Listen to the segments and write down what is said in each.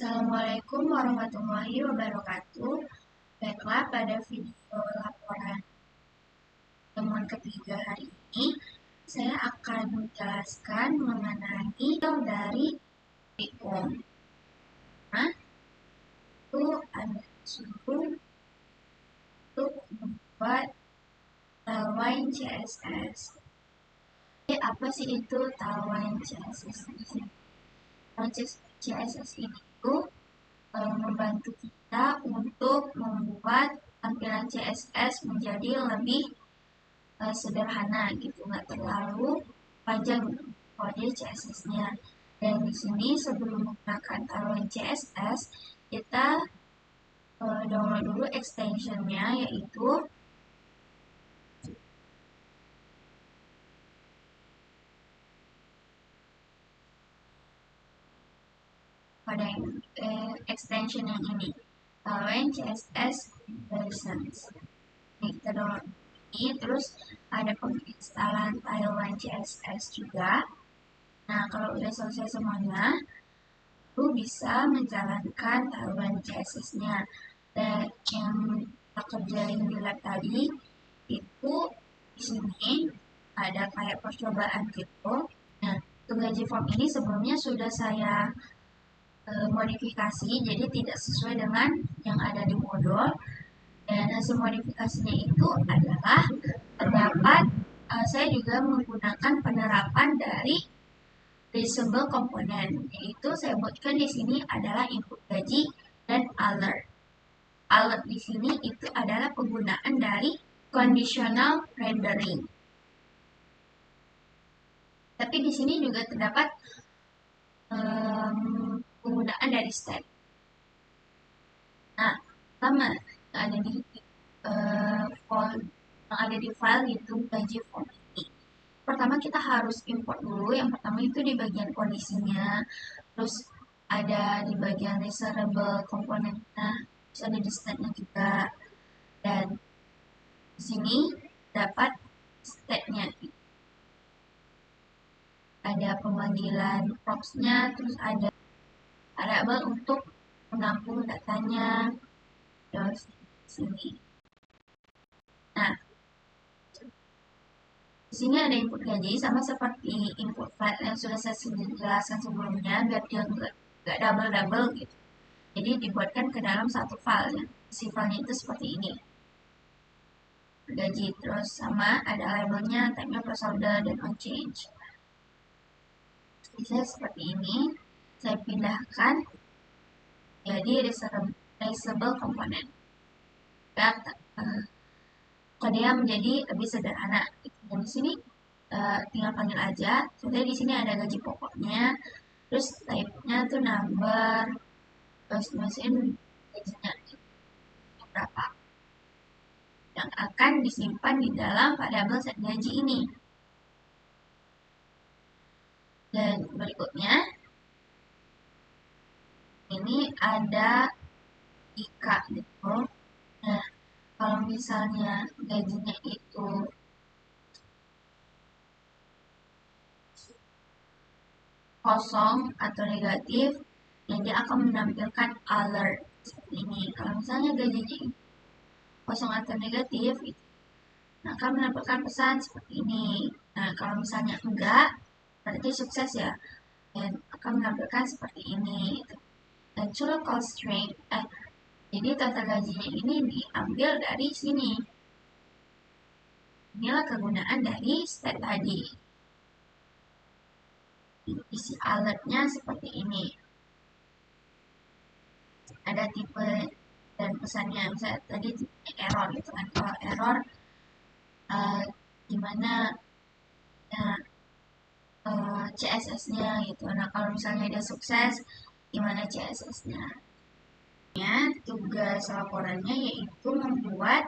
Assalamualaikum warahmatullahi wabarakatuh. Baiklah, pada video laporan temuan ketiga hari ini, saya akan menjelaskan mengenai dari BIOM. Nah, itu ada suruh untuk membuat Tailwind CSS. Jadi, apa sih itu Tailwind CSS? CSS itu membantu kita untuk membuat tampilan CSS menjadi lebih sederhana gitu, nggak terlalu panjang kode CSS-nya. Dan di sini sebelum menggunakan Tailwind CSS, kita download dulu extensionnya, yaitu pada extension yang ini, Tailwind CSS versions. Ini kita download ini, terus ada penginstalan Tailwind CSS juga. Nah, kalau udah selesai semuanya, lu bisa menjalankan Tailwind CSS-nya. Dan yang kita kerjain di lab tadi, itu di sini ada kayak percobaan gitu. Nah, untuk gaji form ini sebelumnya sudah saya modifikasi, jadi tidak sesuai dengan yang ada di modul. Dan hasil modifikasinya itu adalah terdapat, saya juga menggunakan penerapan dari reusable komponen, yaitu saya buatkan di sini adalah input gaji dan alert. Alert di sini itu adalah penggunaan dari conditional rendering. Tapi di sini juga terdapat penggunaan dari state. Nah, pertama yang ada di file itu gaji form ini. Pertama kita harus import dulu. Yang pertama itu di bagian kondisinya, terus ada di bagian reusable komponennya, terus ada di state-nya juga, dan di sini dapat state-nya. Ada pemanggilan props-nya, terus ada variabel untuk menampung datanya, terus sini. Nah, di sini ada input gaji sama seperti input file yang sudah saya jelaskan sebelumnya, biar dia nggak double-double gitu. Jadi dibuatkan ke dalam satu file. Si filenya itu seperti ini. Gaji, terus sama ada labelnya, type-nya placeholder dan on change. Bisa seperti ini. Saya pindahkan jadi reusable component. Kodenya menjadi lebih sederhana. Dan di sini tinggal panggil aja. Contohnya di sini ada gaji pokoknya, terus type-nya tuh number, terus mesin gajinya berapa, yang akan disimpan di dalam variabel set gaji ini. Dan berikutnya ini ada IKA gitu. Nah, kalau misalnya gajinya itu kosong atau negatif, dia akan menampilkan alert seperti ini. Kalau misalnya gajinya kosong atau negatif, nah, akan menampilkan pesan seperti ini. Nah, kalau misalnya enggak, berarti sukses ya, dan akan menampilkan seperti ini. Actual constraint, jadi total gajinya ini diambil dari sini. Inilah kegunaan dari state tadi. Isi alertnya seperti ini. Ada tipe dan pesannya, misalnya tadi tipe error gitu kan. Kalau error gimana CSS-nya gitu. Nah, kalau misalnya dia sukses, gimana CSS-nya? Tugas laporannya yaitu membuat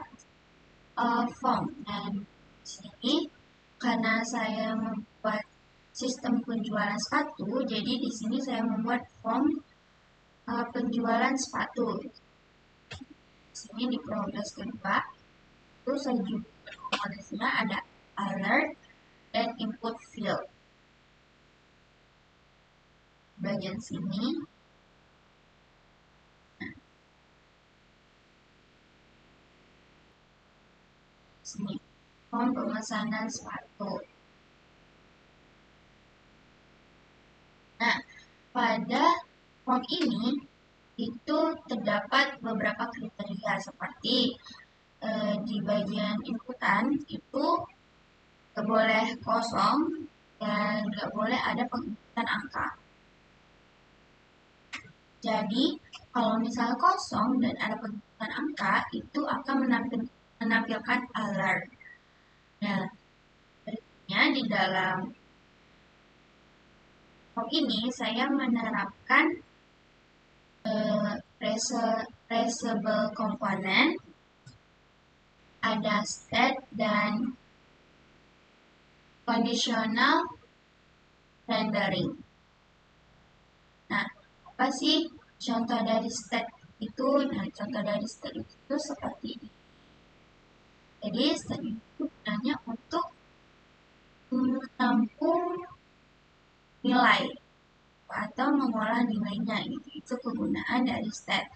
form. Dan di sini karena saya membuat sistem penjualan sepatu, jadi di sini saya membuat form penjualan sepatu. Di sini di progres kedua, itu saya juga progresnya ada alert dan input field. Bagian sini sini form pemesanan sepatu. Nah, pada form ini itu terdapat beberapa kriteria seperti di bagian inputan itu nggak boleh kosong dan nggak boleh ada penginputan angka. Jadi kalau misalnya kosong dan ada penginputan angka itu akan menampilkan alert. Nah, berikutnya di dalam form ini saya menerapkan traceable component, ada state dan conditional rendering. Nah, apa sih contoh dari state itu? Nah, contoh dari state itu seperti ini. Jadi state itu gunanya untuk menampung nilai atau mengolah nilainya gitu. Itu kegunaan dari state.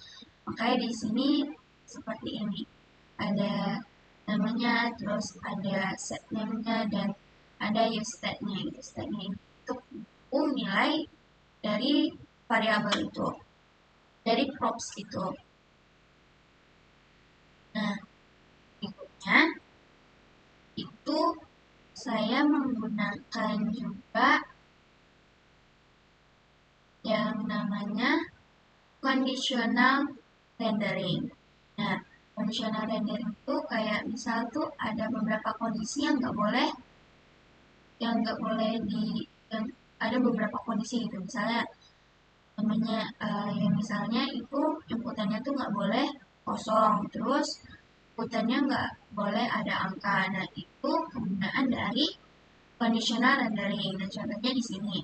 Makanya di sini seperti ini. Ada namanya, terus ada set name-nya dan ada use state-nya. Use state-nya untuk nilai dari variabel itu, dari props itu. Nah, berikutnya itu saya menggunakan juga yang namanya conditional rendering. Nah, conditional rendering itu kayak misal tuh ada beberapa kondisi yang nggak boleh yang ada beberapa kondisi gitu. Misalnya namanya yang misalnya itu inputannya tuh nggak boleh kosong, terus inputannya nggak boleh ada angka. Nah, itu penggunaan dari conditional rendering. Nah, contohnya di sini.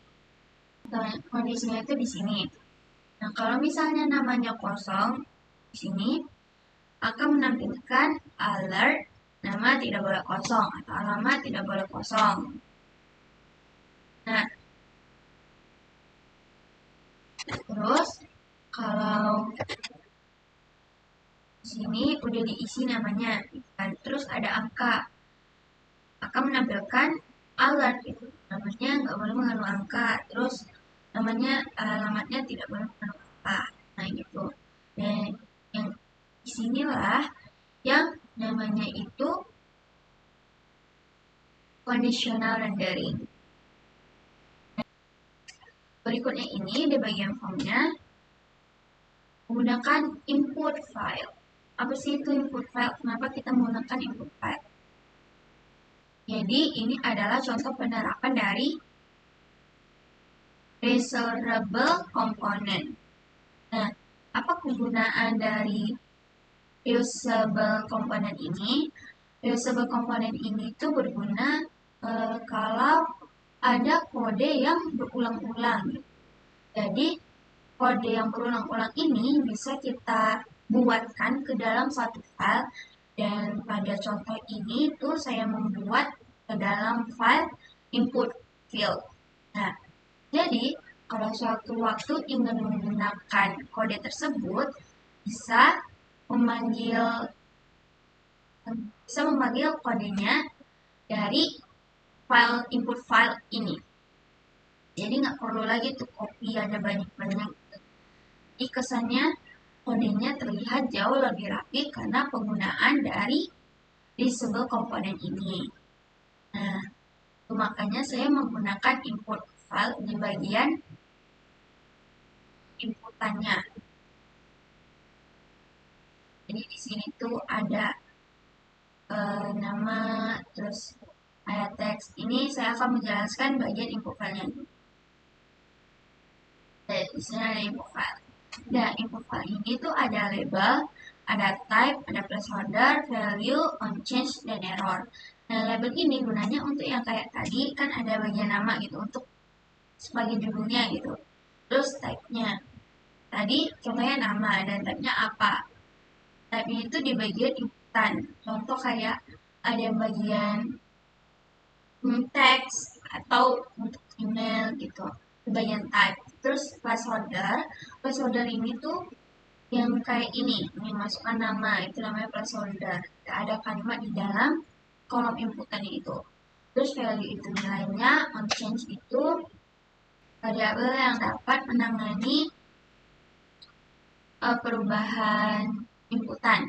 Kondisinya itu di sini. Nah, kalau misalnya namanya kosong, di sini akan menampilkan alert nama tidak boleh kosong atau alamat tidak boleh kosong. Nah, terus kalau di sini udah diisi namanya, terus ada angka, akan menampilkan alert gitu. Namanya nggak boleh mengandung angka, terus namanya alamatnya tidak boleh mengandung angka. Nah, gitu. Dan yang disinilah yang namanya itu conditional rendering. Berikutnya ini di bagian formnya menggunakan input file. Apa sih itu input file? Kenapa kita menggunakan input file? Jadi ini adalah contoh penerapan dari reusable component. Nah, apa kegunaan dari reusable component ini? Reusable component ini tuh berguna kalau ada kode yang berulang-ulang. Jadi kode yang berulang-ulang ini bisa kita buatkan ke dalam satu file, dan pada contoh ini tuh saya membuat ke dalam file input field. Nah, jadi kalau suatu waktu ingin menggunakan kode tersebut bisa memanggil kodenya dari file input file ini. Jadi nggak perlu lagi tuh copy ada banyak-banyak. Jadi kesannya kodenya terlihat jauh lebih rapi karena penggunaan dari reusable komponen ini. Nah, makanya saya menggunakan input file di bagian inputannya. Jadi di sini tuh ada nama, terus ada teks. Ini saya akan menjelaskan bagian input filenya. Di sini ada input file. Nah, input file ini tuh ada label, ada type, ada placeholder, value, unchanged, dan error. Nah, label ini gunanya untuk yang kayak tadi, kan ada bagian nama gitu, untuk sebagai judulnya gitu. Terus type-nya. Tadi contohnya nama, dan type-nya apa. Type-nya itu di bagian inputan. Contoh kayak ada yang bagian teks atau untuk email gitu. Di bagian type. Terus placeholder ini tuh yang kayak ini masukkan nama, itu namanya placeholder. Ada kalimat di dalam kolom inputannya itu. Terus value itu nilainya, on change itu variabel yang dapat menangani perubahan inputan.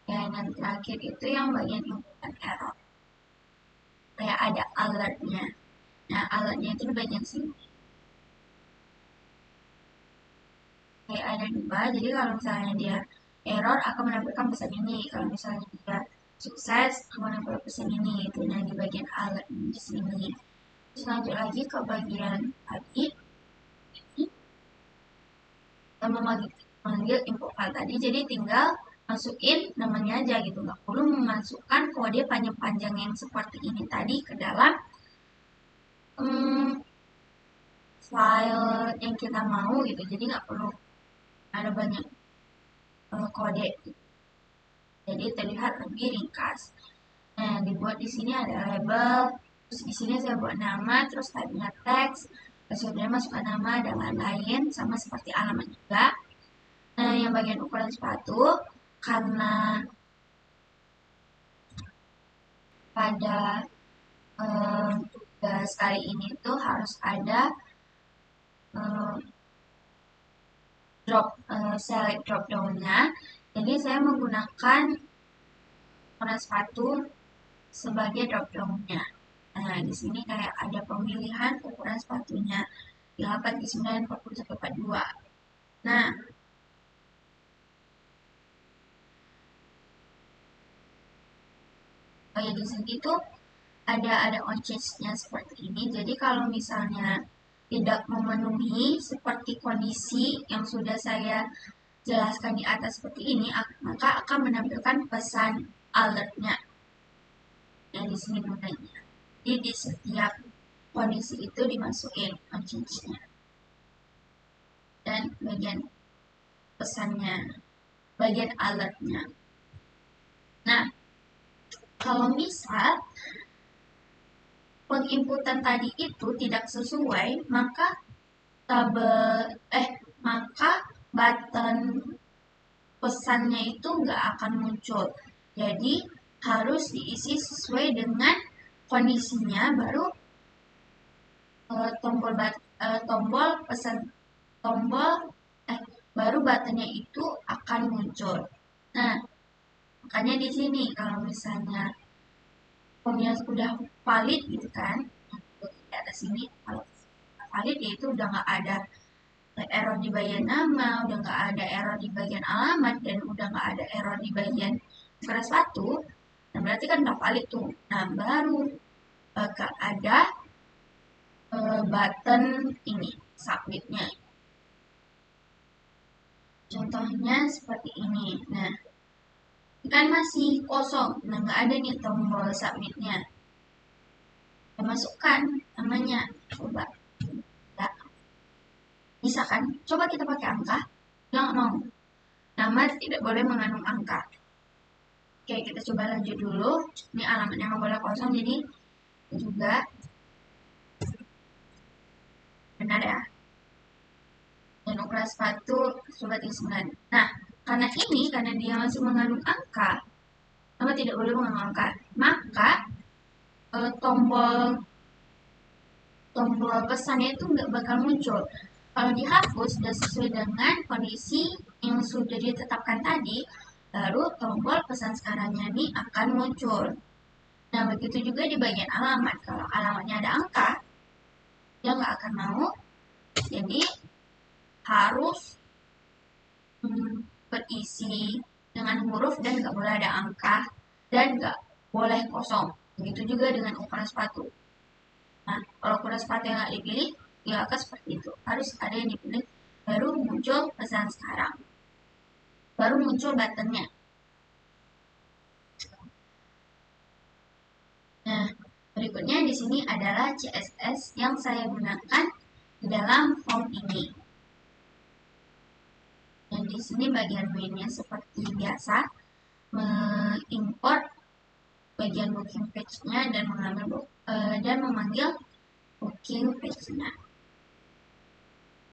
Dan yang terakhir itu yang bagian inputan error. Kayak ada alertnya. Nah, alertnya itu di bagian sini. Kayak ada 2, jadi kalau misalnya dia error akan menampilkan pesan ini. Kalau misalnya dia sukses akan menampilkan pesan ini. Itu nah di bagian alert di sini. Terus lanjut lagi ke bagian tadi. Kita memanggil input file tadi, jadi tinggal masukin namanya aja gitu, nggak perlu memasukkan kode panjang-panjang yang seperti ini tadi ke dalam file yang kita mau gitu, jadi nggak perlu ada banyak kode, jadi terlihat lebih ringkas. Nah, dibuat di sini ada label, terus di sini saya buat nama, terus type-nya teks, kemudian masukkan nama dan lain-lain, sama seperti alamat juga. Nah, yang bagian ukuran sepatu, karena pada tugas kali ini tuh harus ada select drop down-nya. Jadi saya menggunakan ukuran sepatu sebagai drop down-nya. Nah, di sini kayak ada pemilihan ukuran sepatunya 8x9 41/42. Nah, di sini tuh ada on change-nya seperti ini. Jadi kalau misalnya tidak memenuhi seperti kondisi yang sudah saya jelaskan di atas seperti ini, maka akan menampilkan pesan alertnya. Yang di sini gunanya. Jadi di setiap kondisi itu dimasukin on change-nya. Dan bagian pesannya, bagian alertnya. Nah, kalau misal penginputan tadi itu tidak sesuai, maka maka button pesannya itu nggak akan muncul. Jadi harus diisi sesuai dengan kondisinya, baru tombol pesan baru buttonnya itu akan muncul. Nah, makanya di sini kalau misalnya formnya sudah valid gitu kan, di atas sini kalau valid ya itu udah nggak ada error di bagian nama, udah nggak ada error di bagian alamat, dan udah nggak ada error di bagian ukuran sepatu. Nah, berarti kan udah valid tuh. Nah, baru bakal ada button ini, submitnya. Contohnya seperti ini. Nah, kan masih kosong. Nah, nggak ada nih tombol submitnya. Kita masukkan namanya. Coba. Nggak. Bisa kan? Coba kita pakai angka. Nggak mau. Nama tidak boleh mengandung angka. Oke, kita coba lanjut dulu. Ini alamatnya nggak boleh kosong, jadi juga benar ya. Dan ukuran sepatu coba 9. Nah, karena dia masih mengandung angka, nama tidak boleh mengandung angka, maka tombol pesannya itu nggak bakal muncul. Kalau dihapus sudah sesuai dengan kondisi yang sudah ditetapkan tadi, baru tombol pesan sekarangnya ini akan muncul. Nah, begitu juga di bagian alamat. Kalau alamatnya ada angka, dia nggak akan mau. Jadi harus berisi dengan huruf dan nggak boleh ada angka dan nggak boleh kosong. Begitu juga dengan ukuran sepatu. Nah, kalau ukuran sepatu yang nggak dipilih, ya akan seperti itu. Harus ada yang dipilih, baru muncul pesan sekarang. Baru muncul buttonnya. Nah, berikutnya di sini adalah CSS yang saya gunakan di dalam form ini. Dan di sini bagian mainnya seperti biasa, mengimport bagian booking page-nya dan memanggil booking page-nya.